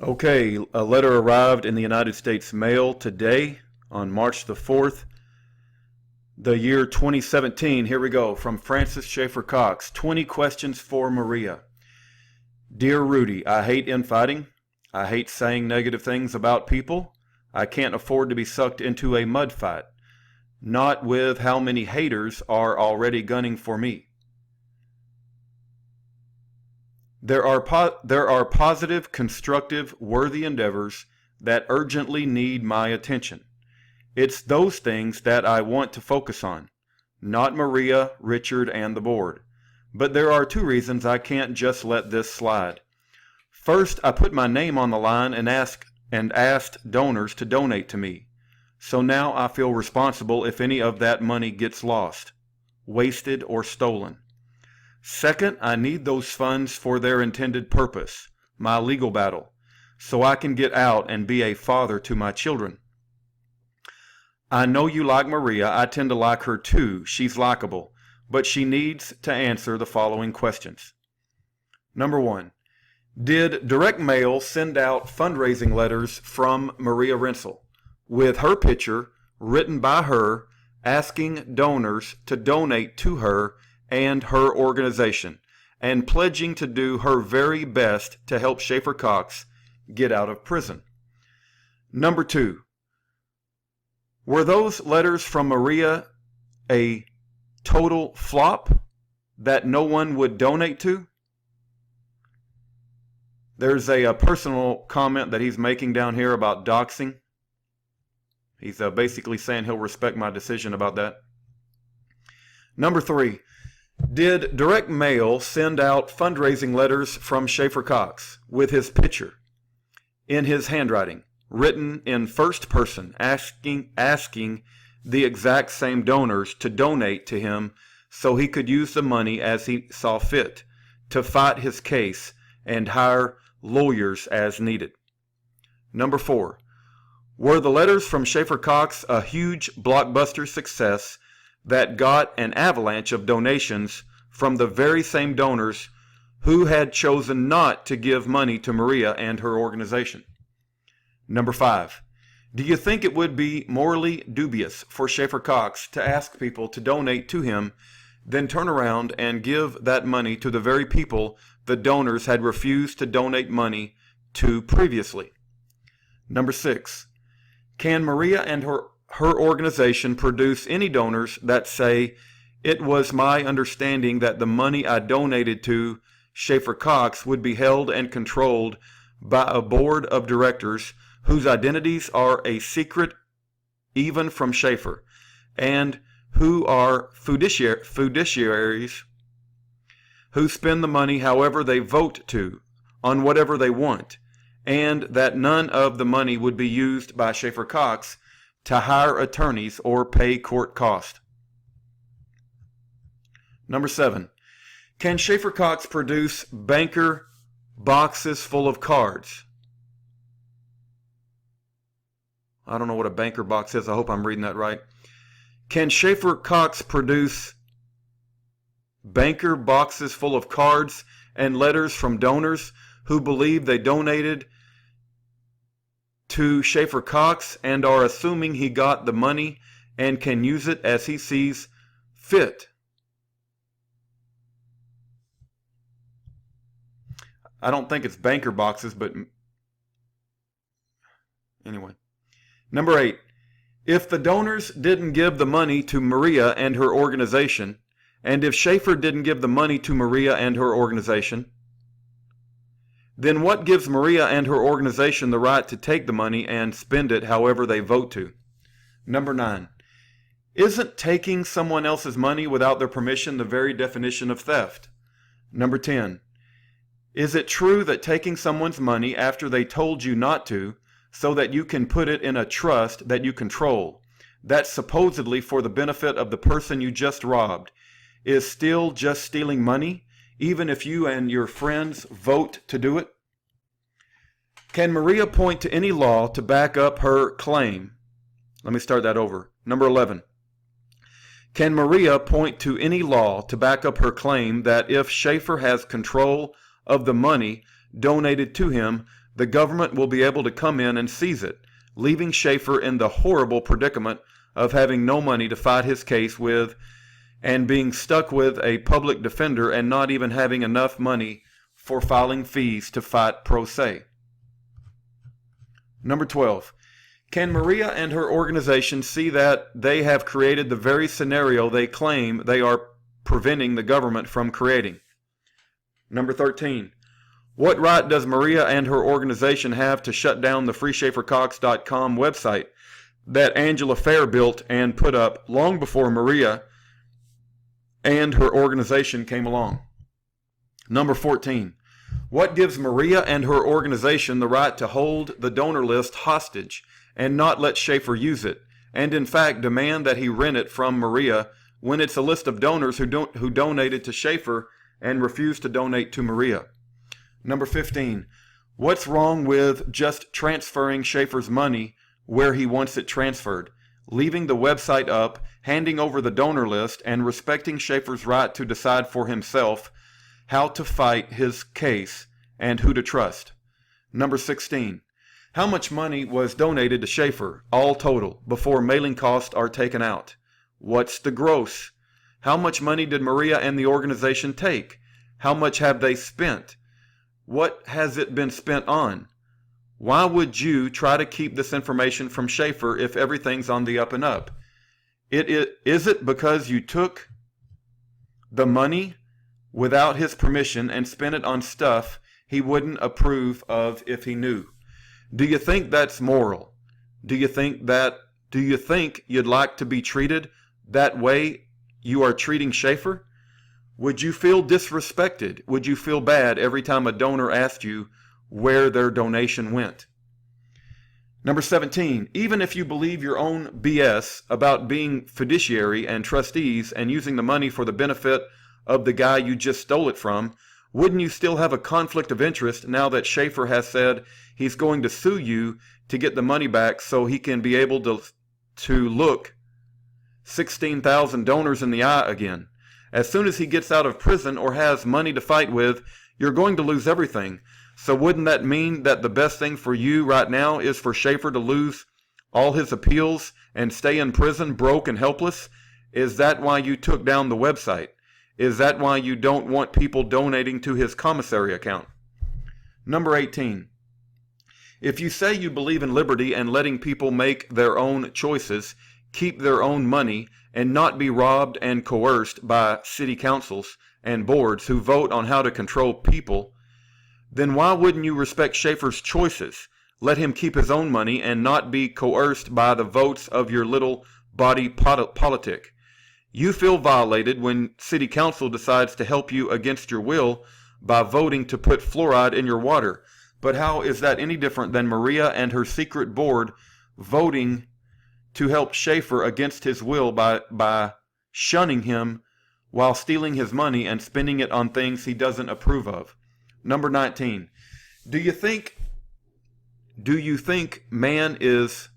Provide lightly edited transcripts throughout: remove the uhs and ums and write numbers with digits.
Okay, a letter arrived in the United States mail today on March the 4th, the year 2017. Here we go, from Francis Schaeffer Cox. 20 questions for Maria. Dear Rudy, I hate infighting. I hate saying negative things about people. I can't afford to be sucked into a mud fight. Not with how many haters are already gunning for me. There are positive, constructive, worthy endeavors that urgently need my attention. It's those things that I want to focus on, not Maria, Richard, and the board. But there are two reasons I can't just let this slide. First, I put my name on the line and asked donors to donate to me. So now I feel responsible if any of that money gets lost, wasted, or stolen. Second, I need those funds for their intended purpose, my legal battle, so I can get out and be a father to my children. I know you like Maria. I tend to like her too. She's likable, but she needs to answer the following questions. Number 1, did direct mail send out fundraising letters from Maria Rensel with her picture written by her asking donors to donate to her and her organization, and pledging to do her very best to help Schaeffer Cox get out of prison? Number 2, were those letters from Maria a total flop that no one would donate to? There's a personal comment that he's making down here about doxing. He's basically saying he'll respect my decision about that. Number 3, did direct mail send out fundraising letters from Schaeffer Cox with his picture in his handwriting, written in first person, asking the exact same donors to donate to him so he could use the money as he saw fit to fight his case and hire lawyers as needed? Number 4, were the letters from Schaeffer Cox a huge blockbuster success that got an avalanche of donations from the very same donors who had chosen not to give money to Maria and her organization? Number 5, do you think it would be morally dubious for Schaeffer Cox to ask people to donate to him, then turn around and give that money to the very people the donors had refused to donate money to previously? Number 6, can Maria and her organization produce any donors that say, it was my understanding that the money I donated to Schaeffer Cox would be held and controlled by a board of directors whose identities are a secret even from Schaeffer, and who are fiduciaries who spend the money however they vote to, on whatever they want, and that none of the money would be used by Schaeffer Cox to hire attorneys or pay court costs? Number 7, can Schaeffer Cox produce banker boxes full of cards? I don't know what a banker box is. I hope I'm reading that right. Can Schaeffer Cox produce banker boxes full of cards and letters from donors who believe they donated to Schaeffer Cox and are assuming he got the money and can use it as he sees fit? I don't think it's banker boxes, but anyway. Number 8, if the donors didn't give the money to Maria and her organization, and if Schaeffer didn't give the money to Maria and her organization, then what gives Maria and her organization the right to take the money and spend it however they vote to? Number 9, isn't taking someone else's money without their permission the very definition of theft? Number 10, is it true that taking someone's money after they told you not to, so that you can put it in a trust that you control, that's supposedly for the benefit of the person you just robbed, is still just stealing money, even if you and your friends vote to do it? Can Maria point to any law to back up her claim? Let me start that over. Number 11. Can Maria point to any law to back up her claim that if Schaeffer has control of the money donated to him the government will be able to come in and seize it, leaving Schaeffer in the horrible predicament of having no money to fight his case with and being stuck with a public defender and not even having enough money for filing fees to fight pro se. Number 12. Can Maria and her organization see that they have created the very scenario they claim they are preventing the government from creating? Number 13. What right does Maria and her organization have to shut down the freeschaeffercox.com website that Angela Fair built and put up long before Maria and her organization came along? Number 14. What gives Maria and her organization the right to hold the donor list hostage and not let Schaeffer use it, and in fact demand that he rent it from Maria when it's a list of donors who donated to Schaeffer and refused to donate to Maria? Number 15. What's wrong with just transferring Schaeffer's money where he wants it transferred, leaving the website up, handing over the donor list, and respecting Schaeffer's right to decide for himself how to fight his case and who to trust? Number 16. How much money was donated to Schaeffer, all total, before mailing costs are taken out? What's the gross? How much money did Maria and the organization take? How much have they spent? What has it been spent on? Why would you try to keep this information from Schaeffer if everything's on the up and up? Is it because you took the money without his permission and spent it on stuff he wouldn't approve of if he knew? Do you think that's moral? Do you think you'd like to be treated that way you are treating Schaeffer? Would you feel disrespected? Would you feel bad every time a donor asked you where their donation went? Number 17, even if you believe your own BS about being fiduciary and trustees and using the money for the benefit of the guy you just stole it from, wouldn't you still have a conflict of interest now that Schaeffer has said he's going to sue you to get the money back so he can be able to look 16,000 donors in the eye again? As soon as he gets out of prison or has money to fight with, you're going to lose everything. So wouldn't that mean that the best thing for you right now is for Schaeffer to lose all his appeals and stay in prison broke and helpless? Is that why you took down the website? Is that why you don't want people donating to his commissary account? Number 18. If you say you believe in liberty and letting people make their own choices, keep their own money, and not be robbed and coerced by city councils and boards who vote on how to control people, then why wouldn't you respect Schaeffer's choices, let him keep his own money, and not be coerced by the votes of your little body politic? You feel violated when city council decides to help you against your will by voting to put fluoride in your water. But how is that any different than Maria and her secret board voting to help Schaeffer against his will by shunning him while stealing his money and spending it on things he doesn't approve of? Number 19. Do you think man is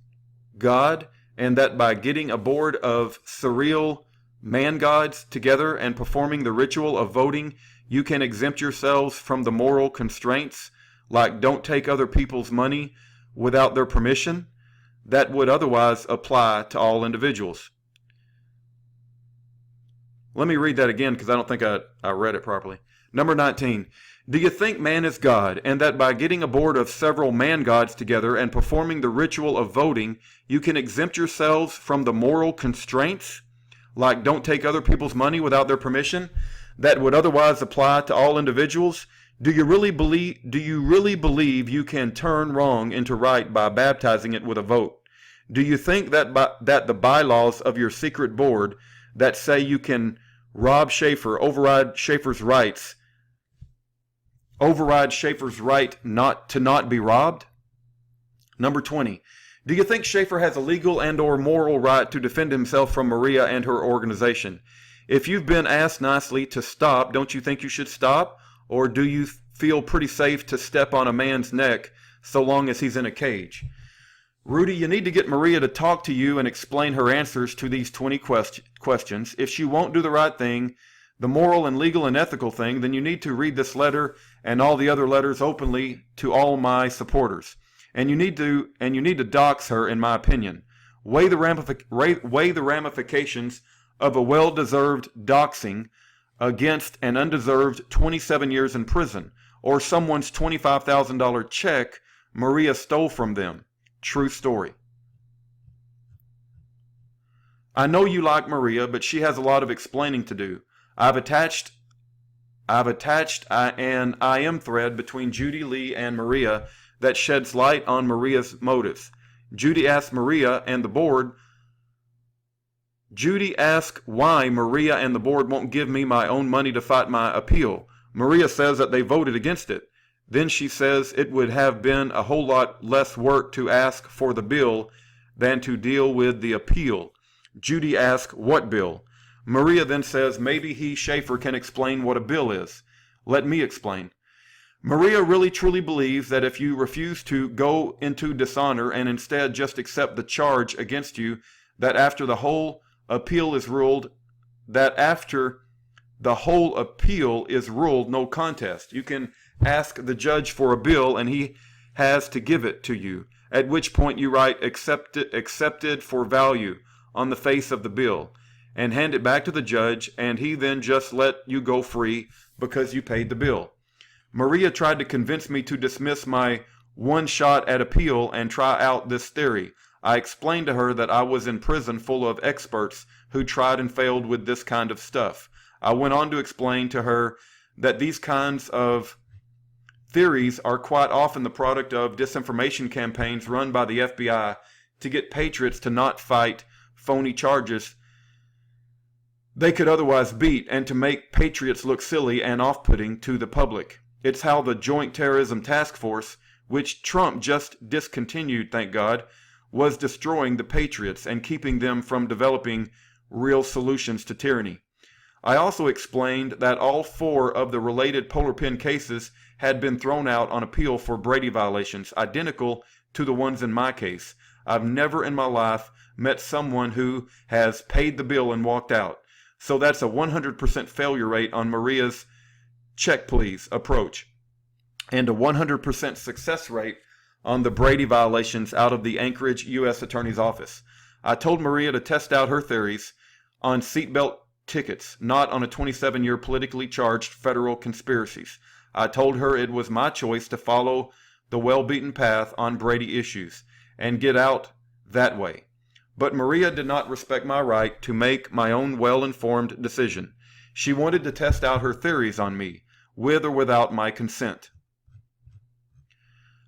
God, and that by getting a board of surreal man gods together and performing the ritual of voting, you can exempt yourselves from the moral constraints, like don't take other people's money without their permission, that would otherwise apply to all individuals? Let me read that again because I don't think I read it properly. Number 19. Do you think man is God, and that by getting a board of several man gods together and performing the ritual of voting, you can exempt yourselves from the moral constraints, like don't take other people's money without their permission, that would otherwise apply to all individuals? Do you really believe you can turn wrong into right by baptizing it with a vote? Do you think that that the bylaws of your secret board that say you can rob Schaeffer, override Schaeffer's right not to be robbed? Number 20. Do you think Schaeffer has a legal and or moral right to defend himself from Maria and her organization? If you've been asked nicely to stop, don't you think you should stop? Or do you feel pretty safe to step on a man's neck so long as he's in a cage? Rudy, you need to get Maria to talk to you and explain her answers to these 20 questions. If she won't do the right thing, the moral and legal and ethical thing, then you need to read this letter and all the other letters openly to all my supporters. And you need to dox her, in my opinion. Weigh the ramifications of a well-deserved doxing against an undeserved 27 years in prison, or someone's $25,000 check Maria stole from them. True story. I know you like Maria, but she has a lot of explaining to do. I've attached an I am thread between Judy Lee and Maria that sheds light on Maria's motives. Judy asked why Maria and the board won't give me my own money to fight my appeal. Maria says that they voted against it. Then she says it would have been a whole lot less work to ask for the bill than to deal with the appeal. Judy asks, what bill? Maria then says maybe Schaeffer can explain what a bill is. Let me explain. Maria really truly believes that if you refuse to go into dishonor and instead just accept the charge against you, that after the whole appeal is ruled no contest, you can ask the judge for a bill and he has to give it to you, at which point you write accepted for value on the face of the bill and hand it back to the judge, and he then just let you go free because you paid the bill. Maria tried to convince me to dismiss my one shot at appeal and try out this theory. I explained to her that I was in prison full of experts who tried and failed with this kind of stuff. I went on to explain to her that these kinds of theories are quite often the product of disinformation campaigns run by the FBI to get patriots to not fight phony charges they could otherwise beat, and to make patriots look silly and off-putting to the public. It's how the Joint Terrorism Task Force, which Trump just discontinued, thank God, was destroying the patriots and keeping them from developing real solutions to tyranny. I also explained that all 4 of the related polar pin cases had been thrown out on appeal for Brady violations, identical to the ones in my case. I've never in my life met someone who has paid the bill and walked out. So that's a 100% failure rate on Maria's check please approach, and a 100% success rate on the Brady violations out of the Anchorage U.S. Attorney's Office. I told Maria to test out her theories on seatbelt tickets, not on a 27-year politically charged federal conspiracies. I told her it was my choice to follow the well-beaten path on Brady issues and get out that way. But Maria did not respect my right to make my own well-informed decision. She wanted to test out her theories on me, with or without my consent.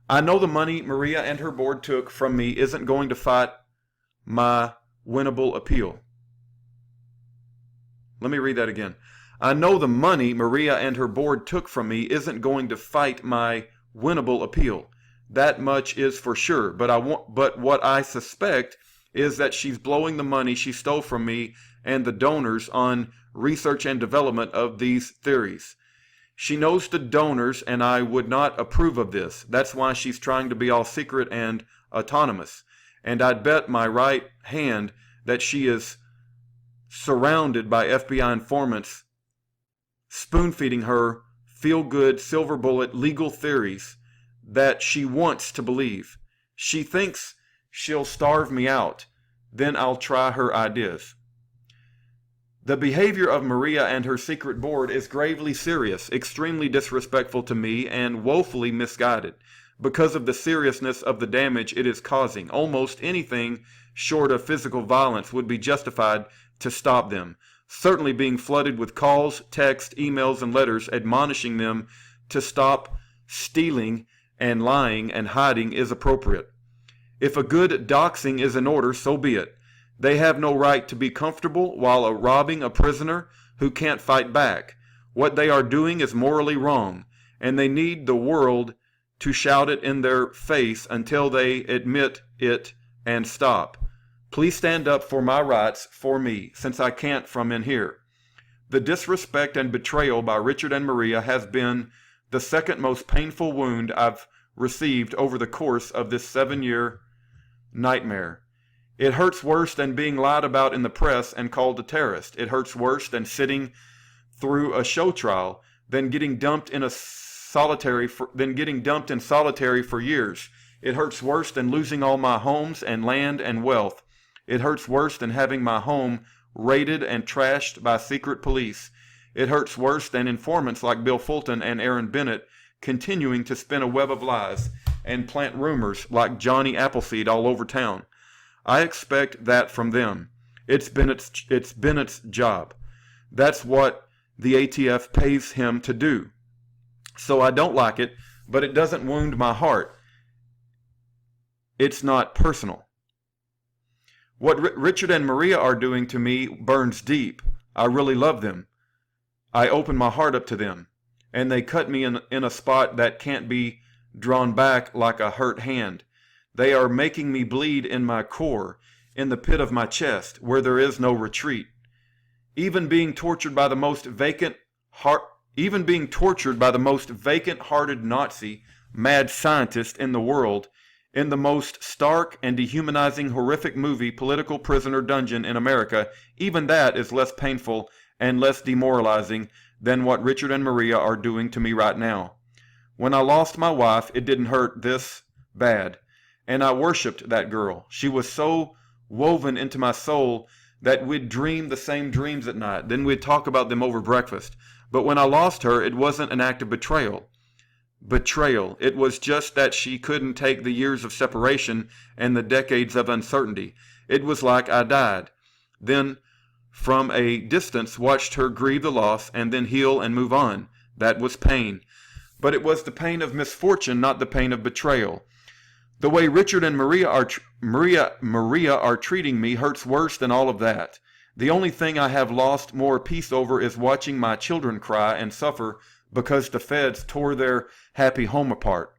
I know the money Maria and her board took from me isn't going to fight my winnable appeal. Let me read that again. I know the money Maria and her board took from me isn't going to fight my winnable appeal. That much is for sure, but what I suspect is that she's blowing the money she stole from me and the donors on research and development of these theories. She knows the donors, and I would not approve of this. That's why she's trying to be all secret and autonomous. And I'd bet my right hand that she is surrounded by FBI informants spoon-feeding her feel-good, silver bullet legal theories that she wants to believe. She thinks she'll starve me out, then I'll try her ideas. The behavior of Maria and her secret board is gravely serious, extremely disrespectful to me, and woefully misguided. Because of the seriousness of the damage it is causing, almost anything short of physical violence would be justified to stop them. Certainly being flooded with calls, texts, emails, and letters admonishing them to stop stealing and lying and hiding is appropriate. If a good doxing is in order, so be it. They have no right to be comfortable while robbing a prisoner who can't fight back. What they are doing is morally wrong, and they need the world to shout it in their face until they admit it and stop. Please stand up for my rights for me, since I can't from in here. The disrespect and betrayal by Richard and Maria has been the second most painful wound I've received over the course of this 7-year nightmare. It hurts worse than being lied about in the press and called a terrorist. It hurts worse than sitting through a show trial than getting dumped in solitary for years. It hurts worse than losing all my homes and land and wealth. It hurts worse than having my home raided and trashed by secret police. It hurts worse than informants like Bill Fulton and Aaron Bennett continuing to spin a web of lies and plant rumors like Johnny Appleseed all over town. I expect that from them. It's Bennett's job. That's what the ATF pays him to do. So I don't like it, but it doesn't wound my heart. It's not personal. What Richard and Maria are doing to me burns deep. I really love them. I open my heart up to them, and they cut me in a spot that can't be drawn back like a hurt hand. They are making me bleed in my core, in the pit of my chest, where there is no retreat. Even being tortured by the most vacant-hearted Nazi, mad scientist in the world, in the most stark and dehumanizing horrific movie, Political Prisoner Dungeon in America, even that is less painful and less demoralizing than what Richard and Maria are doing to me right now. When I lost my wife, it didn't hurt this bad, and I worshipped that girl. She was so woven into my soul that we'd dream the same dreams at night. Then we'd talk about them over breakfast. But when I lost her, it wasn't an act of betrayal. It was just that she couldn't take the years of separation and the decades of uncertainty. It was like I died. Then, from a distance, watched her grieve the loss and then heal and move on. That was pain. But it was the pain of misfortune, not the pain of betrayal. The way Richard and Maria are treating me hurts worse than all of that. The only thing I have lost more peace over is watching my children cry and suffer because the feds tore their happy home apart.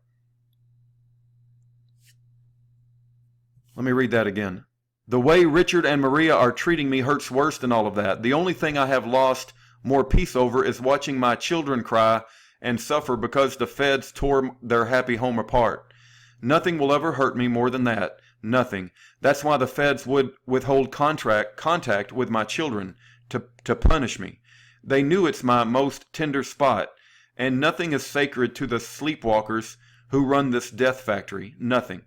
Let me read that again. The way Richard and Maria are treating me hurts worse than all of that. The only thing I have lost more peace over is watching my children cry and suffer because the feds tore their happy home apart. Nothing will ever hurt me more than that. Nothing. That's why the feds would withhold contact with my children to punish me. They knew it's my most tender spot, and nothing is sacred to the sleepwalkers who run this death factory. Nothing.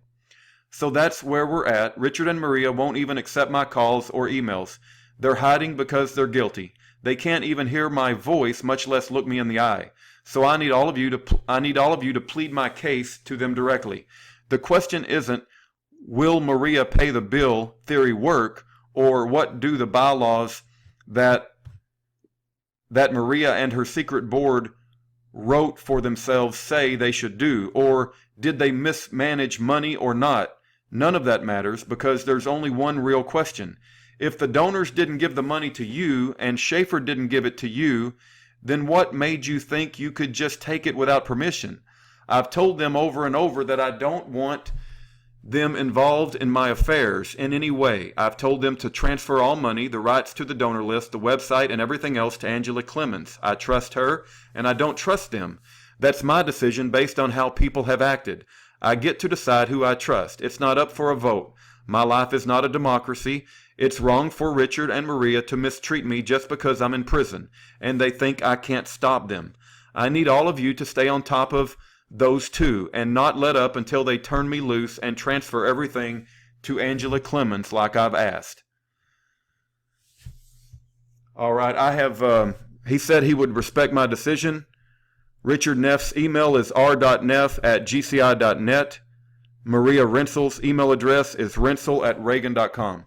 So that's where we're at. Richard and Maria won't even accept my calls or emails. They're hiding because they're guilty. They can't even hear my voice, much less look me in the eye. So I need all of you to plead my case to them directly. The question isn't, will Maria pay the bill theory work, or what do the bylaws that Maria and her secret board wrote for themselves say they should do, or did they mismanage money or not? None of that matters, because there's only one real question. If the donors didn't give the money to you and Schaeffer didn't give it to you, then what made you think you could just take it without permission? I've told them over and over that I don't want them involved in my affairs in any way. I've told them to transfer all money, the rights to the donor list, the website, and everything else to Angela Clemens. I trust her, and I don't trust them. That's my decision based on how people have acted. I get to decide who I trust. It's not up for a vote. My life is not a democracy. It's wrong for Richard and Maria to mistreat me just because I'm in prison, and they think I can't stop them. I need all of you to stay on top of those two and not let up until they turn me loose and transfer everything to Angela Clemens like I've asked. All right, he said he would respect my decision. Richard Neff's email is r.neff@gci.net. Maria Rensel's email address is rensel@reagan.com.